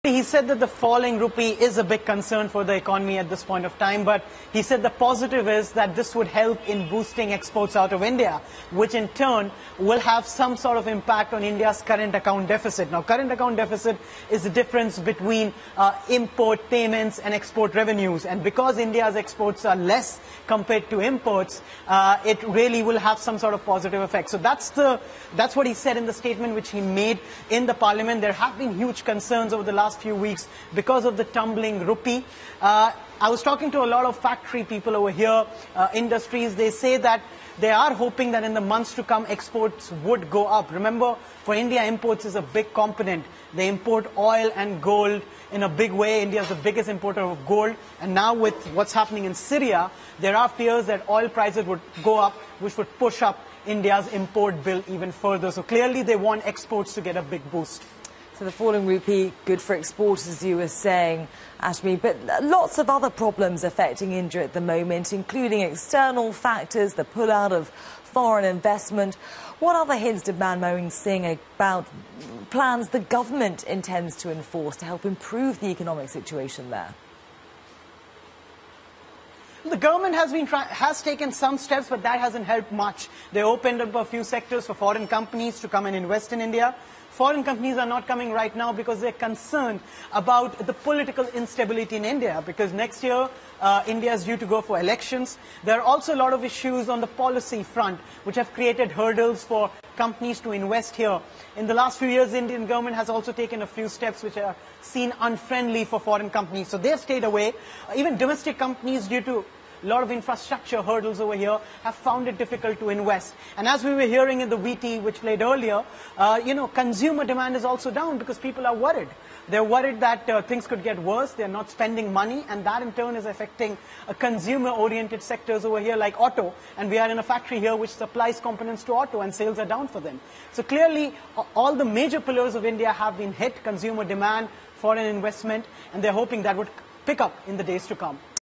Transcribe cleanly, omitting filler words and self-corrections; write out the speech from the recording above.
He said that the falling rupee is a big concern for the economy at this point of time, but he said the positive is that this would help in boosting exports out of India, which in turn will have some sort of impact on India's current account deficit. Now, current account deficit is the difference between import payments and export revenues, and because India's exports are less compared to imports, it really will have some sort of positive effect. So that's what he said in the statement which he made in the parliament. There have been huge concerns over the last few weeks because of the tumbling rupee. I was talking to a lot of factory people over here, industries. They say that they are hoping that in the months to come exports would go up. Remember, for India, imports is a big component. They import oil and gold in a big way. India is the biggest importer of gold. And now with what's happening in Syria, there are fears that oil prices would go up, which would push up India's import bill even further. So clearly they want exports to get a big boost. So the falling rupee, good for exporters, as you were saying, Hashmi, but lots of other problems affecting India at the moment, including external factors, the pullout of foreign investment. What other hints did Manmohan Singh about plans the government intends to enforce to help improve the economic situation there? The government has taken some steps, but that hasn't helped much. They opened up a few sectors for foreign companies to come and invest in India. Foreign companies are not coming right now because they're concerned about the political instability in India, because next year India is due to go for elections. There are also a lot of issues on the policy front which have created hurdles for companies to invest here. In the last few years, the Indian government has also taken a few steps which are seen unfriendly for foreign companies. So they've stayed away. Even domestic companies, due to a lot of infrastructure hurdles over here, have found it difficult to invest. And as we were hearing in the VT which played earlier, consumer demand is also down because people are worried. They're worried that things could get worse. They're not spending money, and that in turn is affecting consumer-oriented sectors over here like auto. And we are in a factory here which supplies components to auto, and sales are down for them. So clearly, all the major pillars of India have been hit: consumer demand, foreign investment, and they're hoping that would pick up in the days to come.